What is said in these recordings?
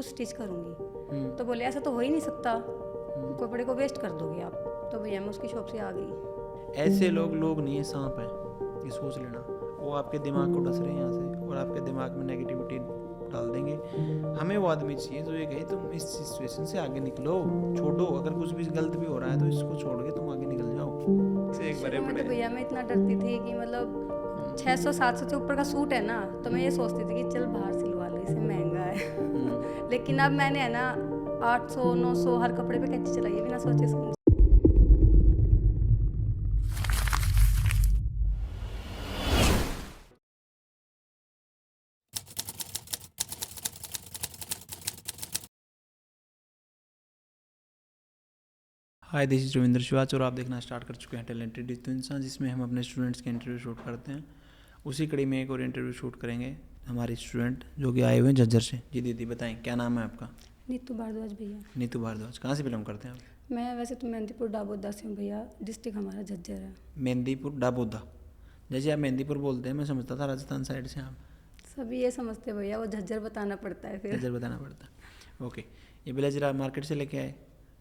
खुद स्टिच करूँगी। तो बोले ऐसा तो हो ही नहीं सकता, कपड़े को वेस्ट कर दोगे आप। तो भैया मैं उसकी शॉप से आ गई। ऐसे लोग नहीं है, सांप है, ये सोच लेना। वो आपके दिमाग को डस रहे हैं यहाँ से और आपके दिमाग में नेगेटिविटी डाल देंगे। हमें वो आदमी चाहिए जो ये कहे तुम इस सिचुएशन से आगे निकलो, छोड़ो, अगर कुछ भी गलत भी हो रहा है तो इसको छोड़ के तुम आगे निकल जाओ। से एक शुरू में तो भैया मैं इतना डरती थी कि मतलब 600-700 से ऊपर का सूट है ना, तो मैं ये सोचती थी कि चल बाहर सिलवा लो, इसे महंगा है। लेकिन अब मैंने है ना 800-900 हर कपड़े पे कैंची चलाई है बिना सोचे समझे। हाय, दिस इज रविंद्र शिवाच और आप देखना स्टार्ट कर चुके हैं टैलेंटेड डिजिटल इंसान, जिसमें हम अपने स्टूडेंट्स के इंटरव्यू शूट करते हैं। उसी कड़ी में एक और इंटरव्यू शूट करेंगे हमारे स्टूडेंट जो कि आए हुए हैं झज्जर से। जी दीदी बताएं, क्या नाम है आपका? नीतू भारद्वाज भैया। नीतू भारद्वाज, कहाँ से बिलोंग करते हैं आप? मैं वैसे तो मेहंदीपुर डाबोदा से हूँ भैया, डिस्ट्रिक्ट हमारा झज्जर है। मेहंदीपुर डाबोदा। जैसे आप मेहंदीपुर बोलते हैं मैं समझता था राजस्थान साइड से आप। सभी ये समझते हैं भैया, वो झज्जर बताना पड़ता है फिर। झज्जर बताना पड़ता है। ओके, ये ब्लेजर आप मार्केट से लेके आए?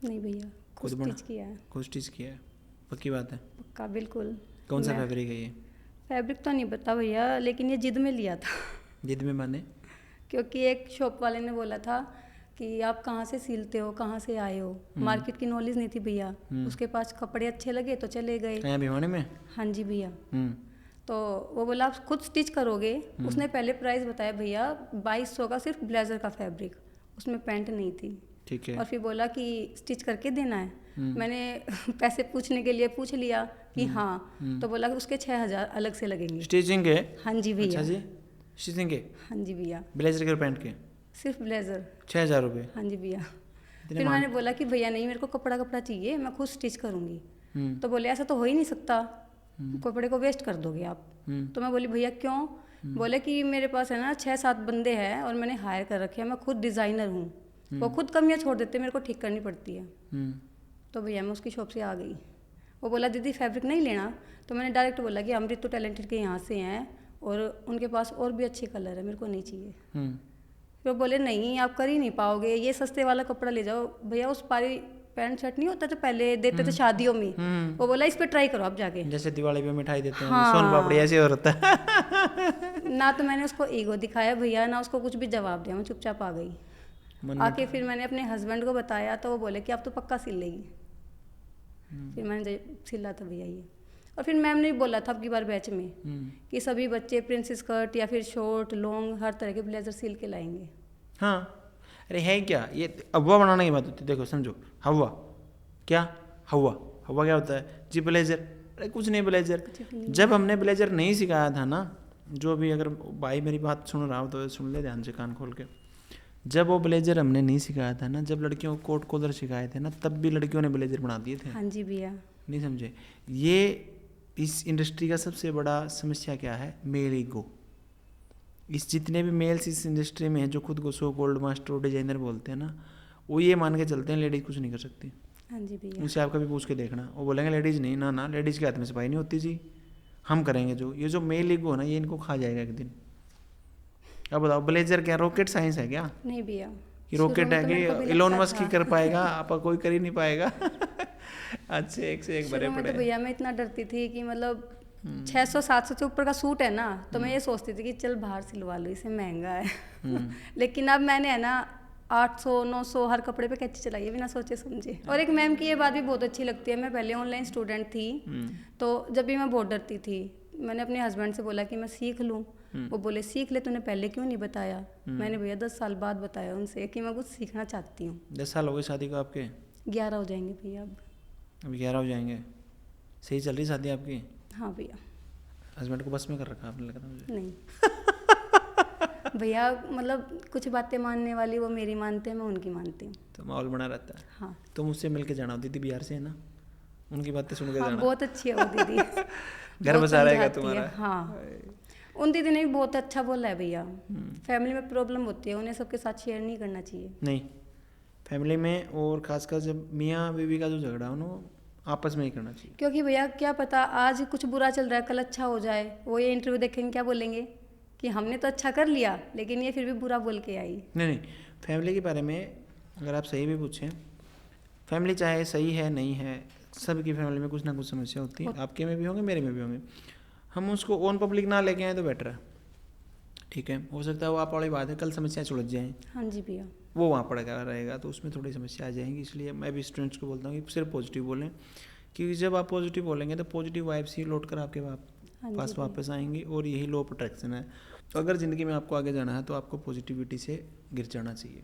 नहीं भैया, खुद स्टिच किया है। खुद स्टिच किया है, पक्की बात है? पक्का बिल्कुल। कौन सा फैब्रिक है ये? फैब्रिक तो नहीं पता भैया, लेकिन ये जिद में लिया था। जिद में माने? क्योंकि एक शॉप वाले ने बोला था कि आप कहाँ से सिलते हो, कहाँ से आए हो। मार्केट की नॉलेज नहीं थी भैया, उसके पास कपड़े अच्छे लगे तो चले गए। कहाँ भिवानी में? हाँ जी भैया। तो वो बोला आप खुद स्टिच करोगे। उसने पहले प्राइस बताया भैया 2200 का, सिर्फ ब्लेजर का फैब्रिक, उसमें पैंट नहीं थी। ठीक है। और फिर बोला कि स्टिच करके देना है। मैंने पैसे पूछने के लिए पूछ लिया कि हाँ, तो बोला कि उसके 6000 अलग से लगेंगे। स्टिचिंग के? हाँ जी भैया। अच्छा जी, स्टिचिंग के? हाँ जी भैया। ब्लेजर के और पैंट के? सिर्फ ब्लेजर 6000 रुपये? हाँ जी भैया। फिर मैंने बोला कि भैया नहीं, मेरे को कपड़ा चाहिए, मैं खुद स्टिच करूँगी। तो बोले ऐसा तो हो ही नहीं सकता, कपड़े को वेस्ट कर दोगे आप। तो मैं बोली भैया क्यों? बोले कि मेरे पास है ना 6-7 बंदे हैं और मैंने हायर कर रखे हैं, मैं खुद डिज़ाइनर हूँ, वो खुद कमियाँ छोड़ देते, मेरे को ठीक करनी पड़ती है। तो भैया मैं उसकी शॉप से आ गई। वो बोला दीदी फैब्रिक नहीं लेना, तो मैंने डायरेक्ट बोला कि अमृत तो टैलेंटेड के यहाँ से हैं और उनके पास और भी अच्छे कलर है, मेरे को नहीं चाहिए। फिर वो बोले नहीं आप कर ही नहीं पाओगे, ये सस्ते वाला कपड़ा ले जाओ। भैया उस पारी पैंट शर्ट नहीं होता जो पहले देते थे शादियों में, वो बोला इस पे ट्राई करो आप जाके। जैसे दिवाली पे मिठाई देते हैं, हाँ। सोन पापड़ी ऐसे होता है। ना तो मैंने उसको ईगो दिखाया भैया, ना उसको कुछ भी जवाब दिया, मैं चुपचाप आ गई। आके फिर मैंने अपने हस्बैंड को बताया तो वो बोले कि आप तो पक्का सिल लेगी। फिर मैंने सिला था भैया ये। और फिर मैम ने भी बोला था अब की बार बैच में कि सभी बच्चे प्रिंसेस कट या फिर शॉर्ट लॉन्ग हर तरह के ब्लेजर सिल के लाएंगे। हाँ, अरे है क्या ये हवा बनाने की बात होती है। देखो समझो, हवा क्या? हवा क्या होता है जी? ब्लेजर। अरे कुछ नहीं ब्लेजर। जब हमने ब्लेजर नहीं सिखाया था ना, जो भी अगर भाई मेरी बात सुन रहा हो तो सुन ले ध्यान से कान खोल के। जब वो ब्लेजर हमने नहीं सिखाया था ना, जब लड़कियों को कोट कॉलर सिखाए थे ना, तब भी लड़कियों ने ब्लेजर बना दिए थे। हाँ जी भैया। नहीं समझे? ये इस इंडस्ट्री का सबसे बड़ा समस्या क्या है? Male ego. इस जितने भी मेल्स इस इंडस्ट्री में हैं जो खुद को सो गोल्ड मास्टर और डिजाइनर बोलते हैं ना, वो ये मान के चलते हैं लेडीज़ कुछ नहीं कर सकती। हाँ जी भैया। उनसे आप कभी पूछ के देखना, वो बोलेंगे लेडीज़ नहीं, ना लेडीज़ के हाथ में सफाई नहीं होती जी, हम करेंगे। जो ये जो मेल ईगो है ना, ये इनको खा जाएगा एक दिन। अब बताओ ब्लेजर क्या रॉकेट साइंस है क्या? नहीं भैया, कि रॉकेट है कि इलोन मस्क ही कर पाएगा, आप कोई कर ही नहीं पाएगा। अच्छे एक से एक भरे पड़े। तो भैया मैं इतना डरती थी कि मतलब 600-700 से ऊपर का सूट है ना, तो मैं ये सोचती थी कि चल बाहर सिलवा लो, इसे महंगा है। लेकिन अब मैंने है ना 800-900 हर कपड़े पे कैंची चलाई है बिना सोचे समझे। और एक मैम की ये बात भी बहुत अच्छी लगती है, मैं पहले ऑनलाइन स्टूडेंट थी, तो जब भी मैं बहुत डरती थी, मैंने अपने हस्बैंड से बोला कि मैं सीख लूँ। वो बोले सीख ले, तूने पहले क्यों नहीं बताया? मैंने भैया 10 साल बाद बताया उनसे कि मैं कुछ सीखना चाहती हूँ। 10 साल हो गए शादी को आपके? 11 हो जाएंगे भैया अब 11 हो जाएंगे। सही चल रही शादी आपकी? हाँ भैया। हस्बैंड को बस में कर रखा आपने, लगा था मुझे। नहीं भैया, मतलब कुछ बातें मानने वाली वो मेरी मानते हैं, मैं उनकी मानती हूँ, तो माहौल बना रहता है। हाँ। तो मुझसे मिल के जाना, दीदी बिहार से है ना, उनकी बातें सुन के हाँ, जाना। बहुत अच्छी है वो दीदी। घर बसा रहेगा तुम्हारा। हाँ, उन दीदी ने भी बहुत अच्छा बोला है भैया। फैमिली में प्रॉब्लम होती है, उन्हें सबके साथ शेयर नहीं करना चाहिए। नहीं, फैमिली में और खासकर जब मियाँ बीवी का जो झगड़ा हो ना, आपस में ही करना चाहिए। क्योंकि भैया क्या पता आज कुछ बुरा चल रहा है, कल अच्छा हो जाए। वो ये इंटरव्यू देखेंगे क्या बोलेंगे कि हमने तो अच्छा कर लिया, लेकिन ये फिर भी बुरा बोल के आई। नहीं, फैमिली के बारे में अगर आप सही भी पूछें, फैमिली चाहे सही है नहीं है, सबकी फैमिली में कुछ ना कुछ समस्या होती है, आपके में भी होंगे, मेरे में भी होंगे। हम उसको ऑन पब्लिक ना लेके आए तो बेटर है, ठीक है। हो सकता है वो आप वाली बात है, कल समस्या सुलझ जाए, हाँ जी भैया, वो वहाँ पड़ा रहेगा तो उसमें थोड़ी समस्या आ जाएंगी। इसलिए मैं भी स्टूडेंट्स को बोलता हूँ कि सिर्फ पॉजिटिव बोलें, क्योंकि जब आप पॉजिटिव बोलेंगे तो पॉजिटिव वाइब्स ही लौट कर आपके पास वापस आएंगी, और यही लॉ ऑफ अट्रैक्शन है। अगर ज़िंदगी में आपको आगे जाना है तो आपको पॉजिटिविटी से गिर जाना चाहिए।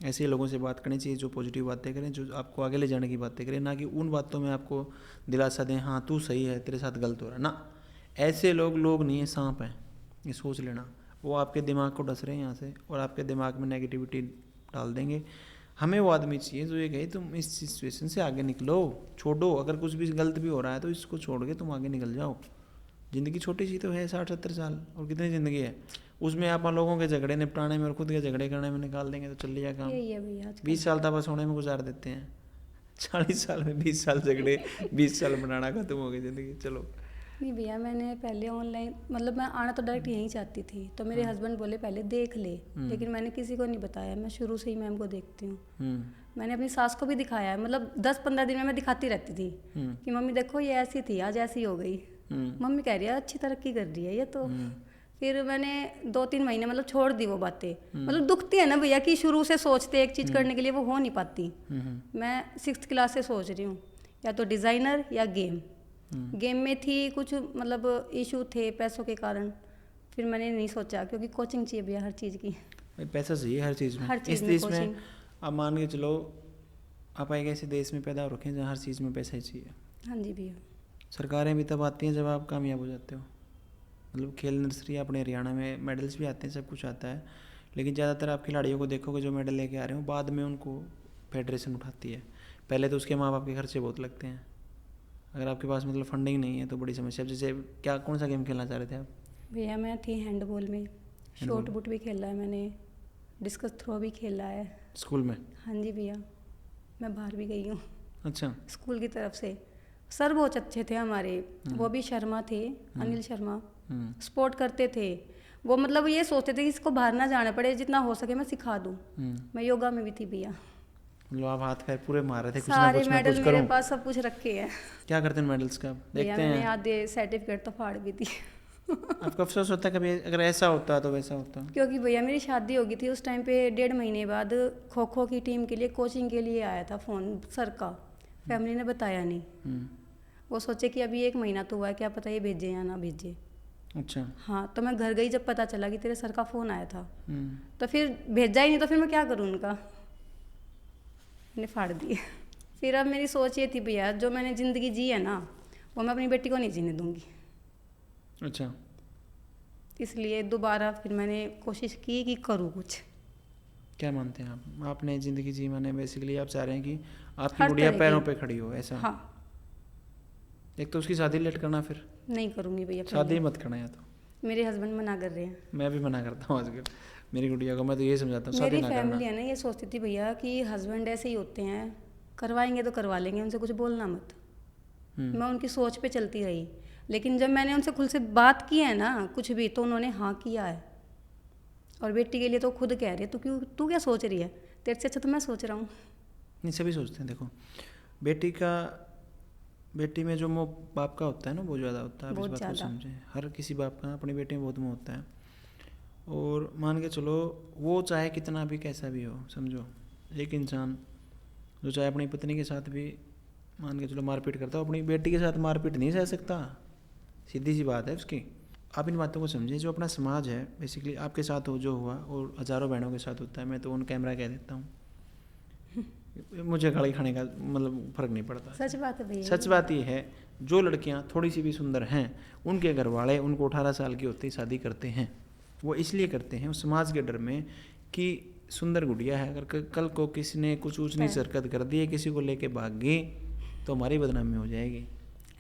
ऐसे लोगों से बात करनी चाहिए जो पॉजिटिव बातें करें, जो आपको आगे ले जाने की बातें करें, ना कि उन बातों में आपको दिलासा दें, हाँ तू सही है, तेरे साथ गलत हो रहा है ना। ऐसे लोग नहीं है, सांप हैं, ये सोच लेना। वो आपके दिमाग को डस रहे हैं यहाँ से, और आपके दिमाग में नेगेटिविटी डाल देंगे। हमें वो आदमी चाहिए जो ये कहे तुम इस सिचुएशन से आगे निकलो, छोड़ो, अगर कुछ भी गलत भी हो रहा है तो इसको छोड़ के तुम आगे निकल जाओ। ज़िंदगी छोटी सी तो है, 60-70 साल, और कितनी ज़िंदगी है, उसमें आप लोगों के झगड़े निपटाने में और खुद के झगड़े करने में निकाल देंगे तो चल लिया काम। 20 साल तपस होने में गुजार देते हैं, 40 साल में 20 साल झगड़े, 20 साल बनाना खत्म हो गई ज़िंदगी। चलो नहीं भैया, मैंने पहले ऑनलाइन, मतलब मैं आना तो डायरेक्ट यहीं चाहती थी, तो मेरे हस्बैंड बोले पहले देख ले, लेकिन मैंने किसी को नहीं बताया। मैं शुरू से ही मैम को देखती हूँ, मैंने अपनी सास को भी दिखाया है, मतलब 10-15 दिन में मैं दिखाती रहती थी कि मम्मी देखो ये ऐसी थी, आज ऐसी हो गई। मम्मी कह रही है अच्छी तरक्की कर रही है ये तो। फिर मैंने 2-3 महीने मतलब छोड़ दी वो बातें, मतलब दुखती है ना भैया कि शुरू से सोचते एक चीज़ करने के लिए वो हो नहीं पाती। मैं 6th क्लास से सोच रही हूँ या तो डिज़ाइनर या गेम में थी, कुछ मतलब इशू थे पैसों के कारण, फिर मैंने नहीं सोचा, क्योंकि कोचिंग चाहिए भैया हर चीज़ की, पैसा चाहिए हर चीज़ में। इस देश में आप मान के चलो, आप एक ऐसे देश में पैदा हो रखे हैं जहाँ हर चीज़ में पैसा ही चाहिए। हाँ जी भैया, सरकारें भी तब आती हैं जब आप कामयाब हो जाते हो। मतलब खेल नर्सरी अपने हरियाणा में मेडल्स भी आते हैं, सब कुछ आता है, लेकिन ज़्यादातर आप खिलाड़ियों को देखोगे जो मेडल लेके आ रहे हो, बाद में उनको फेडरेशन उठाती है, पहले तो उसके माँ बाप के खर्चे बहुत लगते हैं। अगर आपके पास मतलब फंडिंग नहीं है तो बड़ी समस्या। जैसे क्या, कौन सा गेम खेलना चाह रहे थे आप? भैया मैं थी हैंडबॉल में, शॉट पुट भी खेला है मैंने, डिस्कस थ्रो भी खेला है स्कूल में। हाँ जी भैया, मैं बाहर भी गई हूँ। अच्छा, स्कूल की तरफ से सर बहुत अच्छे थे हमारे, वो भी शर्मा थे, अनिल शर्मा, स्पोर्ट करते थे वो। मतलब ये सोचते थे कि इसको बाहर ना जाना पड़े, जितना हो सके मैं सिखा दूँ। मैं योगा में भी थी भैया, मतलब आप हाथ पैर पूरे मार रहे थे, कुछ ना सारे कुछ मैं मेडल कुछ मेरे करूं। पास सब कुछ रखे हैं। क्या करते हैं मेडल्स का, देखते हैं? मैंने आधे सर्टिफिकेट तो फाड़ भी दी। आपको अफसोस होता है कभी अगर ऐसा होता तो वैसा होता? क्योंकि भैया मेरी शादी हो गई थी उस टाइम पे, 1.5 महीने बाद खो खो की टीम के लिए कोचिंग के लिए आया था फ़ोन सर का, फैमिली ने बताया नहीं, वो सोचे कि अभी 1 महीना तो हुआ है, क्या पता ये भेजे या ना भेजे। अच्छा, हाँ, तो मैं घर गई जब पता चला कि तेरे सर का फ़ोन आया था, तो फिर भेजा ही नहीं, तो फिर मैं क्या करूँ उनका, मैंने फाड़ दिए। फिर अब मेरी सोच ये थी भैया, जो मैंने ज़िंदगी जी है ना, वो मैं अपनी बेटी को नहीं जीने दूँगी। अच्छा, इसलिए दोबारा फिर मैंने कोशिश की कि करूँ कुछ। क्या मानते हैं आप? आपने ज़िंदगी जी माने बेसिकली आप चाह रहे हैं कि आपकी गुड़िया पैरों पे खड़ी हो, ऐसा? हाँ। एक तो उसकी शादी लेट करना, फिर नहीं करूँगी भैया, शादी मत करना। या तो मेरे हस्बैंड मना कर रहे हैं। मैं भी मना करता हूँ आजकल मेरी गुड़िया को, मैं तो ये समझाता हूँ शादी मेरी ना करना। फैमिली है ना, ये सोचती थी भैया कि हस्बैंड ऐसे ही होते हैं, करवाएंगे तो करवा लेंगे, उनसे कुछ बोलना मत। मैं उनकी सोच पे चलती रही, लेकिन जब मैंने उनसे खुद से बात की है ना कुछ भी, तो उन्होंने हाँ किया है। और बेटी के लिए तो खुद कह रही है, तू क्या सोच रही है, तेरे से अच्छा तो मैं सोच रहा हूँ। नहीं, सभी सोचते हैं। देखो, बेटी में जो मोह बाप का होता है ना, बहुत ज़्यादा होता है। आप इस बात को समझें, हर किसी बाप का अपनी बेटी में बहुत मोह होता है। और मान के चलो, वो चाहे कितना भी कैसा भी हो, समझो एक इंसान जो चाहे अपनी पत्नी के साथ भी मान के चलो मारपीट करता हो, अपनी बेटी के साथ मारपीट नहीं सह सकता, सीधी सी बात है उसकी। आप इन बातों को समझिए। जो अपना समाज है, बेसिकली आपके साथ हो जो हुआ, और हज़ारों बहनों के साथ होता है, मैं तो ऑन कैमरा कह देता हूँ, मुझे गाली खाने का मतलब फ़र्क नहीं पड़ता। सच बात है भैया, सच बात ये है, जो लड़कियाँ थोड़ी सी भी सुंदर हैं, उनके घर वाले उनको 18 साल की होते ही शादी करते हैं। वो इसलिए करते हैं उस समाज के डर में कि सुंदर गुड़िया है, अगर कल को किसी ने कुछ ऊँच नीच हरकत कर दी, किसी को लेके भाग गई, तो हमारी बदनामी हो जाएगी।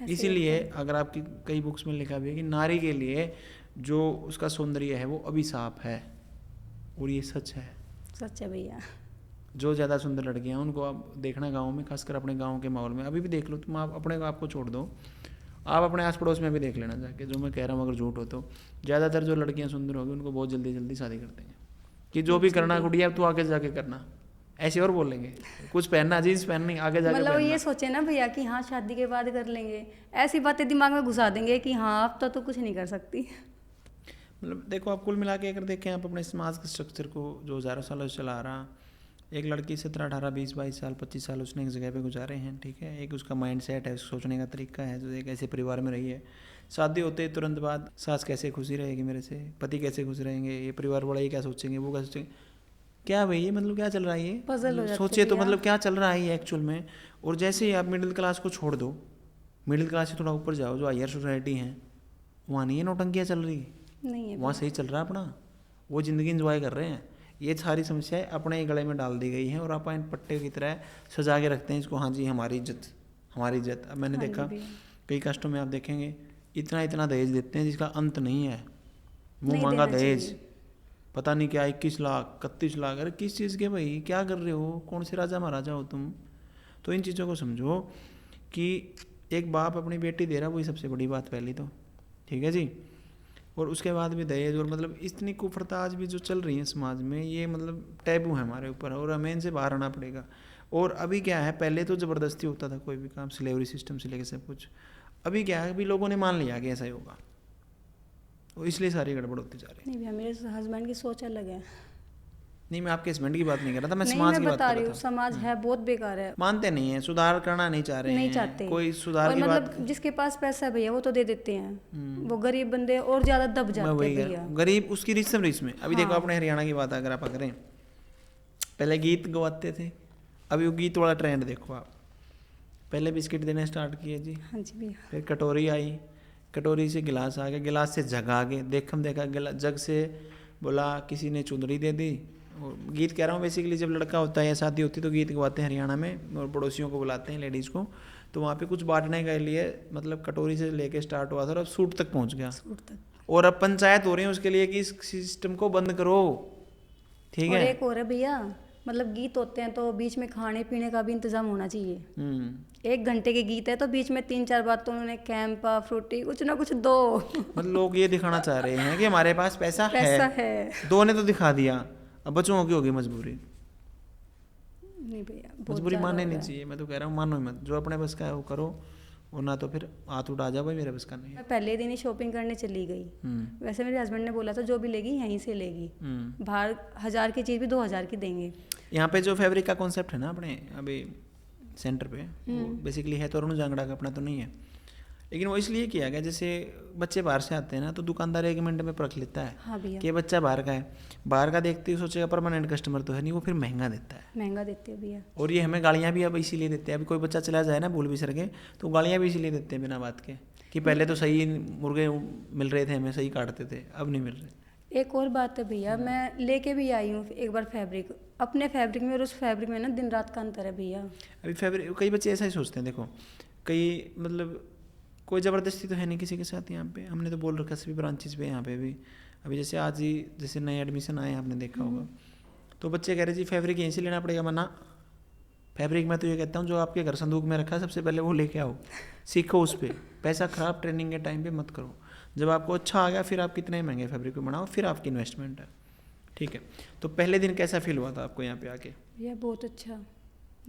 इसीलिए अगर आपकी कई बुक्स में लिखा भी है कि नारी के लिए जो उसका सौंदर्य है वो अभिशाप है, और ये सच है। सच है भैया। जो ज़्यादा सुंदर लड़कियां, उनको आप देखना गाँव में, खासकर अपने गाँव के माहौल में, अभी भी देख लो तुम, आप अपने आप को छोड़ दो, आप अपने आस पड़ोस में भी देख लेना जाके, जो मैं कह रहा हूँ अगर झूठ हो तो, ज़्यादातर जो लड़कियाँ सुंदर होगी उनको बहुत जल्दी शादी कर देंगे। कि जो भी करना गुड़िया तू आगे जाके करना, ऐसे और बोलेंगे। कुछ पहनना, जीन्स पहननी, आगे जाके मतलब पहनना। ये सोचे ना भैया कि हाँ शादी के बाद कर लेंगे, ऐसी बातें दिमाग में घुसा देंगे कि हाँ अब तो कुछ नहीं कर सकती। मतलब देखो आप कुल मिला के अगर देखें आप अपने समाज के स्ट्रक्चर को जो हज़ारों सालों से चला रहा, एक लड़की 17, 18, 20, 22 साल, 25 साल उसने एक जगह पे गुजारे हैं, ठीक है। एक उसका माइंड सेट है, सोचने का तरीका है, जो एक ऐसे परिवार में रही है। शादी होते ही तुरंत बाद सास कैसे खुशी रहेगी मेरे से, पति कैसे खुश रहेंगे, ये परिवार वाले ये क्या सोचेंगे, वो क्या सोचेंगे, क्या भाई ये मतलब क्या चल रहा है ये, पजल हो जाते सोचिए तो भैया। मतलब क्या चल रहा है ये एक्चुअल में। और जैसे ही आप मिडिल क्लास को छोड़ दो, मिडिल क्लास से थोड़ा ऊपर जाओ, जो हायर सोसाइटी है, वहाँ नहीं है नौटंकियाँ चल रही, नहीं है वहाँ सही चल रहा है अपना, वो ज़िंदगी इंजॉय कर रहे हैं। ये सारी समस्याएं अपने ही गले में डाल दी गई हैं और आप इन पट्टे की तरह सजा के रखते हैं इसको, हाँ जी हमारी इज्जत, हमारी इज्जत। अब मैंने हाँ जी देखा भैया। कई कास्टों में आप देखेंगे इतना इतना दहेज देते हैं जिसका अंत नहीं है, मुँह नहीं मांगा देना दहेज, चाहिए। पता नहीं क्या 21 लाख 31 लाख, अरे किस चीज़ के भाई, क्या कर रहे हो, कौन से राजा महाराजा हो तुम। तो इन चीज़ों को समझो कि एक बाप अपनी बेटी दे रहा, वही सबसे बड़ी बात पहली तो, ठीक है जी। और उसके बाद भी दहेज, और मतलब इतनी कुप्रथा आज भी जो चल रही है समाज में, ये मतलब टैबू है हमारे ऊपर और हमें इनसे बाहर आना पड़ेगा। और अभी क्या है, पहले तो ज़बरदस्ती होता था कोई भी काम, स्लेवरी सिस्टम से लेकर सब कुछ। अभी क्या है, अभी लोगों ने मान लिया कि ऐसा ही होगा, और इसलिए सारी गड़बड़ होती जा रही है। नहीं भैया मेरे हस्बैंड की सोच अलग है। नहीं मैं आपके हस्बैंड की बात नहीं कर रहा था, मैं नहीं समाज मैं की बात बता कर रही रहा हूँ, था। समाज है बहुत बेकार है। मानते नहीं है, सुधार करना नहीं चाह रहे नहीं हैं, चाहते कोई सुधार और की मतलब बात। जिसके पास पैसा है भैया वो तो दे देते हैं, वो गरीब बंदे और ज्यादा दब मैं जाते हैं वही भैया। गरीब उसकी रिस्म में। अभी देखो हाँ। अपने हरियाणा की बात अगर आप करें, पहले गीत गवाते थे, अभी वो गीत वाला ट्रेंड देखो आप। पहले बिस्किट देने स्टार्ट किए जी, हाँ जी भैया। फिर कटोरी आई, कटोरी से गिलास आ गया, गिलास से जग आ गए, देखम देखा जग से बोला किसी ने चुंदरी दे दी। और गीत कह रहा हूँ बेसिकली, जब लड़का होता है या शादी होती है तो गीत गवाते हैं हरियाणा में, और पड़ोसियों को बुलाते हैं लेडीज़ को, तो वहाँ पे कुछ बांटने के लिए मतलब कटोरी से लेके स्टार्ट हुआ था और अब सूट तक पहुँच गया। सूट तक। और अब पंचायत हो रही है उसके लिए कि इस सिस्टम को बंद करो, ठीक और है। एक और है भैया, मतलब गीत होते हैं तो बीच में खाने पीने का भी इंतजाम होना चाहिए। 1 घंटे के गीत है तो बीच में 3-4 बार तो उन्होंने कैंपा फ्रूटी कुछ ना कुछ दो। मतलब लोग ये दिखाना चाह रहे हैं कि हमारे पास पैसा पैसा है। दो ने तो दिखा दिया, अब बच्चों की होगी मजबूरी। नहीं भैया बहुत मजबूरी ज़्यादा माननी हो नहीं रहा है। चाहिए, मैं तो कह रहा हूँ मानो ही मत, जो अपने बस का है वो करो, और ना तो फिर हाथ उठा जाओ भाई मेरे बस का नहीं है। मैं पहले दिन ही शॉपिंग करने चली गई। वैसे मेरे हस्बैंड ने बोला था जो भी लेगी यहीं से लेगी, बाहर 1000 की चीज़ भी 2000 की देंगे। यहाँ पे जो फैब्रिक का कॉन्सेप्ट है ना अपने अभी सेंटर पे, वो बेसिकली है तो अरुण जांगड़ा का, अपना तो नहीं है, लेकिन वो इसलिए किया गया जैसे बच्चे बाहर से आते हैं ना तो दुकानदार 1 मिनट में परख लेता है। हाँ भैया। कि बच्चा बाहर का है, बाहर का देखते ही सोचेगा परमानेंट कस्टमर तो है नहीं, वो फिर महंगा देता है। महंगा देते हो भैया। और ये हमें गालियाँ भी अब इसीलिए देते हैं, अभी कोई बच्चा चला जाए ना भूल भी सके तो गालियाँ भी इसीलिए देते हैं बिना बात के, कि पहले तो सही मुर्गे मिल रहे थे हमें, सही काटते थे, अब नहीं मिल रहे। एक और बात है भैया, मैं लेके भी आई हूँ एक बार फैब्रिक, अपने फैब्रिक में और उस फैब्रिक में ना दिन रात का अंतर है भैया। अभी फैब्रिक कई बच्चे ऐसा ही सोचते हैं, देखो कई मतलब कोई ज़बरदस्ती तो है नहीं किसी के साथ यहाँ पे, हमने तो बोल रखा सभी ब्रांचेस पे यहाँ पे भी। अभी जैसे आज ही जैसे नए एडमिशन आए आपने देखा होगा, तो बच्चे कह रहे जी फैब्रिक यहीं से लेना पड़ेगा, मना फैब्रिक मैं तो ये कहता हूँ जो आपके घर संदूक में रखा है सबसे पहले वो लेके आओ, सीखो उस पर, पैसा ख़राब ट्रेनिंग के टाइम पे मत करो। जब आपको अच्छा आ गया फिर आप कितने महंगे फैब्रिक बनाओ, फिर आपकी इन्वेस्टमेंट है, ठीक है। तो पहले दिन कैसा फील हुआ था आपको यहाँ पे आके? भैया बहुत अच्छा,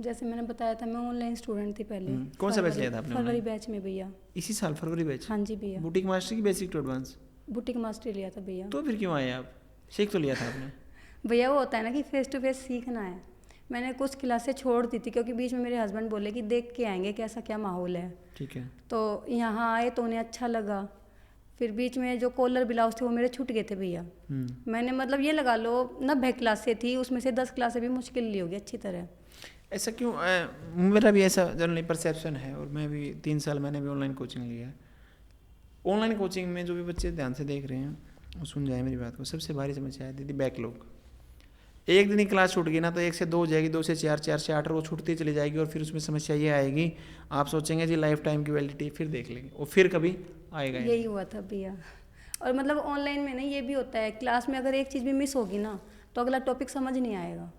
जैसे मैंने बताया था मैं ऑनलाइन स्टूडेंट थी पहले। कौन सा बैच लिया था आपने? फरवरी बैच में भैया। इसी साल फरवरी बैच? हाँ जी भैया। बुटीक मास्टर की basic to advance? Boutique master लिया था भैया। तो फिर क्यों आए आप? सीख तो लिया था आपने। भैया वो होता है ना कि फेस टू फेस सीखना है। मैंने कुछ क्लासें छोड़ दी थी क्योंकि बीच में मेरे हस्बैंड बोले कि देख के आएंगे कैसा क्या माहौल है, ठीक है। तो यहाँ आए तो उन्हें अच्छा लगा। फिर बीच में जो कॉलर ब्लाउज थे वो मेरे छूट गए थे भैया। मैंने मतलब ये लगा लो 90 क्लासें थी, उसमें से 10 क्लासें भी मुश्किल ली होगी अच्छी तरह। ऐसा क्यों? मेरा भी ऐसा जनरली परसेप्शन है, और मैं भी 3 साल मैंने भी ऑनलाइन कोचिंग लिया है। ऑनलाइन कोचिंग में जो भी बच्चे ध्यान से देख रहे हैं वो सुन जाए मेरी बात को, सबसे भारी समस्या है दीदी बैकलॉग। एक दिन ही क्लास छूट गई ना तो 1 से 2 हो जाएगी, 2 से 4, 4 से 8, और वो छूटती चली जाएगी, और फिर उसमें समस्या ये आएगी, आप सोचेंगे जी लाइफ टाइम की वैलिडिटी, फिर देख लेंगे और फिर कभी आएगा यही हुआ था भैया। और मतलब ऑनलाइन में ना ये भी होता है, क्लास में अगर एक चीज़ भी मिस होगी ना तो अगला टॉपिक समझ नहीं आएगा।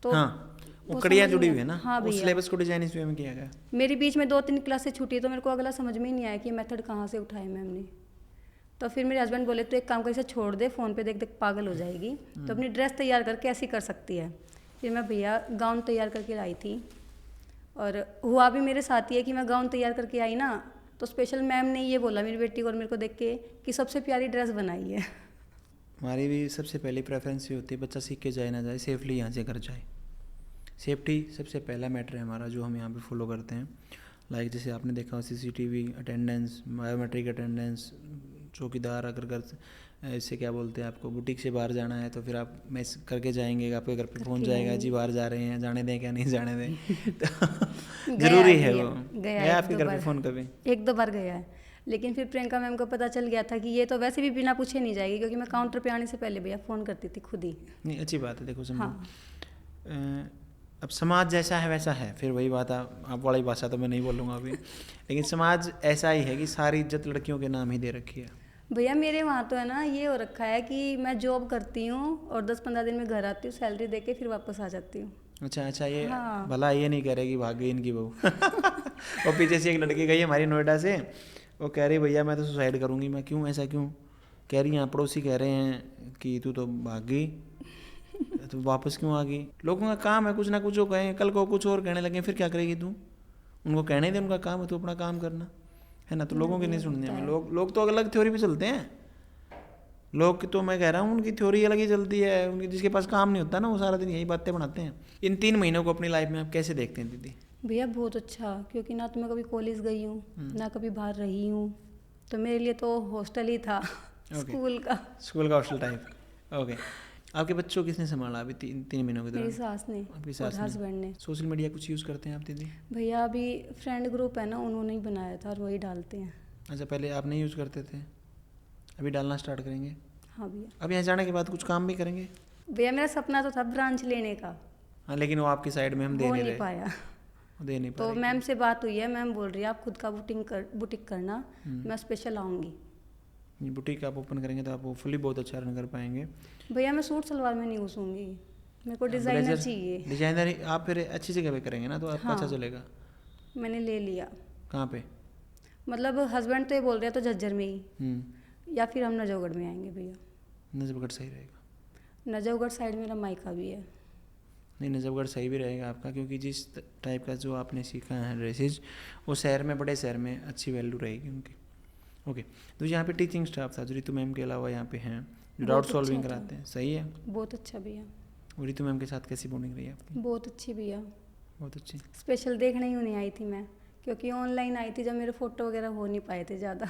तो हाँ, वो कड़ियाँ जुड़ी हुई है ना। हाँ उस भैया। सिलेबस को डिजाइन इस वे में किया गया। मेरी बीच में 2-3 क्लासें छूटी तो मेरे को अगला समझ में ही नहीं आया कि मेथड कहाँ से उठाए मैम ने। तो फिर मेरे हस्बैंड बोले तो एक काम कर, इसे छोड़ दे, फ़ोन पे देख देख पागल हो जाएगी, तो अपनी ड्रेस तैयार करके ऐसी कर सकती है। फिर मैं भैया गाउन तैयार करके लाई थी, और हुआ भी मेरे साथ ही है कि मैं गाउन तैयार करके आई ना, तो स्पेशल मैम ने ये बोला मेरी बेटी को और मेरे को देख के कि सबसे प्यारी ड्रेस बनाई है। हमारी भी सबसे पहली प्रेफरेंस ये होती है बच्चा सीख के जाए ना जाए, सेफली यहाँ से घर जाए। सेफ्टी सबसे पहला मैटर है हमारा, जो हम यहाँ पे फॉलो करते हैं। लाइक जैसे आपने देखा हो CCTV अटेंडेंस, बायोमेट्रिक अटेंडेंस, चौकीदार अगर घर इससे क्या बोलते हैं, आपको बुटीक से बाहर जाना है तो फिर आप मैस करके जाएंगे, आपके घर पे पहुंच जाएगा जी बाहर जा रहे हैं, जाने दें क्या नहीं जाने दें। तो जरूरी है वो। गया आपके घर पे फ़ोन कभी? 1-2 बार गया है, लेकिन फिर प्रियंका मैम को पता चल गया था कि ये तो वैसे भी बिना पूछे नहीं जाएगी, क्योंकि मैं काउंटर पे आने से पहले भैया फ़ोन करती थी खुद ही। नहीं अच्छी बात है, देखो समझो अब समाज जैसा है वैसा है, फिर वही बात आप वाली भाषा तो मैं नहीं बोलूँगा अभी, लेकिन समाज ऐसा ही है कि सारी इज्जत लड़कियों के नाम ही दे रखी है। भैया मेरे वहाँ तो है ना ये हो रखा है कि मैं जॉब करती हूँ और 10-15 दिन में घर आती हूँ, सैलरी दे के फिर वापस आ जाती हूँ। अच्छा ये हाँ। भला ये नहीं कह रहे कि भाग गई इनकी बहू। और पीछे से एक लड़की गई हमारी नोएडा से, वो कह रही भैया मैं तो सुसाइड करूँगी। मैं क्यों, ऐसा क्यों? कह रही यहाँ पड़ोसी कह रहे हैं कि तू तो भाग गई, तो वापस क्यों आ गई? लोगों का काम है कुछ ना कुछ वो कहें, कल को कुछ और कहने लगे, फिर क्या करेगी तू? उनको कहने दे, उनका काम है, तो अपना काम करना है ना। तो लोगों की नहीं सुनने में, लोग तो अलग थ्योरी पे चलते हैं। लोग तो मैं कह रहा हूँ उनकी थ्योरी अलग ही चलती है, उनकी जिसके पास काम नहीं होता ना वो सारा दिन यही बातें बनाते हैं। इन 3 महीनों को अपनी लाइफ में आप कैसे देखते हैं दीदी? भैया बहुत अच्छा, क्योंकि ना तो मैं कभी कॉलेज गई हूँ ना कभी बाहर रही हूँ, तो मेरे लिए तो हॉस्टल ही था। स्कूल का हॉस्टल टाइप। ओके, आपके बच्चों किसने संभाला अभी 3 महीनों के दौरान? मेरी सास ने। आपकी सास और हस्बैंड ने। सोशल मीडिया कुछ यूज़ करते हैं आप दीदी? भैया अभी फ्रेंड ग्रुप है ना, उन्होंने ही बनाया था और वही डालते हैं। अच्छा, पहले आप नहीं यूज़ करते थे, अभी डालना स्टार्ट करेंगे? हाँ भैया। अब यहाँ जाने के बाद कुछ काम भी करेंगे? भैया मेरा सपना तो था ब्रांच लेने का। हाँ, लेकिन वो आपकी साइड में हम दे नहीं पाया। दे नहीं तो मैम से बात हुई है, मैम बोल रही है आप खुद का बुटीक करना, मैं स्पेशल आऊँगी। बुटीक आप ओपन करेंगे तो आप होपफुली बहुत अच्छा रन कर पाएंगे। भैया मैं सूट सलवार में नहीं घुसूँगी, मेरे को डिज़ाइनर चाहिए। डिज़ाइनर ही आप फिर अच्छी जगह पे करेंगे ना, तो आपका हाँ, अच्छा चलेगा। मैंने ले लिया। कहाँ पे? मतलब हस्बैंड तो ये बोल रहे हैं तो झज्जर में ही, या फिर हम नजफगढ़ में आएंगे भैया। नजफगढ़ सही रहेगा। नजफगढ़ साइड मेरा मायका भी है। नहीं, नजफगढ़ सही भी रहेगा आपका, क्योंकि जिस टाइप का जो आपने सीखा है ड्रेसेज, वो शहर में, बड़े शहर में अच्छी वैल्यू रहेगी उनकी। ओके, तो यहाँ पे टीचिंग स्टाफ था जो रितु मैम के अलावा यहाँ पे हैं जो डाउट सॉल्विंग कराते हैं, सही है? बहुत अच्छा भैया। और रितु मैम के साथ कैसी बॉन्डिंग रही आपकी? बहुत अच्छी भैया, बहुत अच्छी। स्पेशल देखने ही नहीं आई थी मैं, क्योंकि ऑनलाइन आई थी जब मेरे फोटो वगैरह हो नहीं पाए थे ज़्यादा।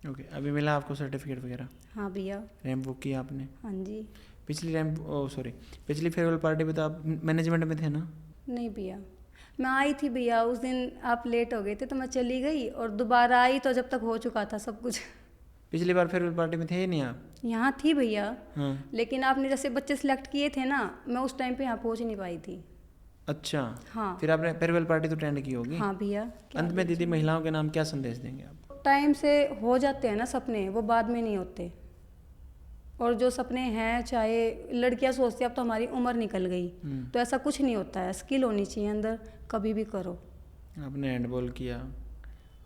ओके, अभी मिला आपको सर्टिफिकेट वगैरह? हाँ भैया। रैंप बुक किया आपने? हाँ जी। पिछली फेयरवेल पार्टी में तो आप मैनेजमेंट में थे ना? नहीं भैया, मैं आई थी भैया, उस दिन आप लेट हो गए थे तो मैं चली गई, और दोबारा आई तो जब तक हो चुका था सब कुछ। पिछली बार फेयरवेल पार्टी में थे ही नहीं आप? यहाँ थी भैया। हाँ। लेकिन आपने जैसे बच्चे सिलेक्ट किए थे ना, मैं उस टाइम पे यहाँ पहुँच नहीं पाई थी। अच्छा। हाँ। फिर आपने फेयरवेल पार्टी तो अटेंड की होगी? हाँ भैया। अंत में दीदी महिलाओं के नाम क्या संदेश देंगे आप? टाइम से हो जाते हैं ना सपने, वो बाद में नहीं होते। और जो सपने हैं, चाहे लड़कियां सोचती हैं अब तो हमारी उम्र निकल गई, तो ऐसा कुछ नहीं होता है। स्किल होनी चाहिए अंदर, कभी भी करो। आपने हैंडबॉल किया,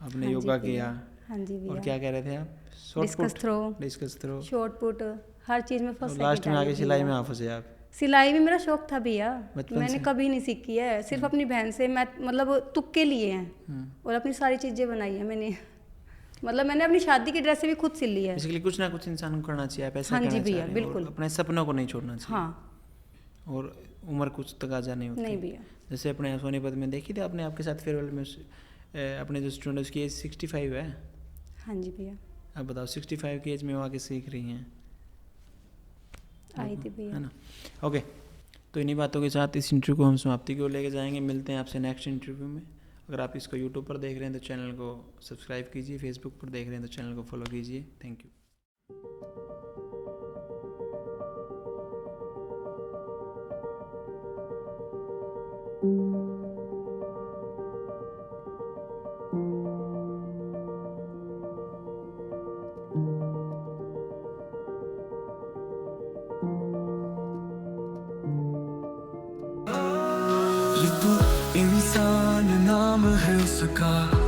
आपने योगा किया। हाँ जी भैया। और क्या कह रहे थे आप? डिस्कस थ्रो, शॉर्ट पुट, हर चीज़ में फंस। लास्ट में आगे सिलाई में आप फंसे आप? सिलाई भी मेरा शौक था भैया, मैंने कभी नहीं सीखी है, सिर्फ अपनी बहन से मैं मतलब तुक्के लिए हैं, और अपनी सारी चीज़ें बनाई हैं मैंने। मतलब मैंने अपनी शादी की ड्रेसें भी खुद सिल ली है। इसलिए कुछ ना कुछ इंसान को करना चाहिए, पैसा हाँ जी भैया, बिल्कुल। अपने सपनों को नहीं छोड़ना चाहिए। हाँ। और उम्र कुछ तकाजा नहीं होती। नहीं भैया। जैसे अपने सोनीपत में देखी थी आपने, आपके साथ फेयरवेल में अपने जो स्टूडेंट है उसकी एज 65 है। हाँ जी भैया। आप बताओ 65 की एज में वो आके सीख रही हैं, आई थी भैया, है ना? ओके, तो इन्हीं बातों के साथ इस इंटरव्यू को हम समाप्ति की ओर लेके जाएंगे। मिलते हैं आपसे नेक्स्ट इंटरव्यू में। अगर आप इसको यूट्यूब पर देख रहे हैं तो चैनल को सब्सक्राइब कीजिए, फेसबुक पर देख रहे हैं तो चैनल को फॉलो कीजिए। Thank you. इंसान नाम है उसका।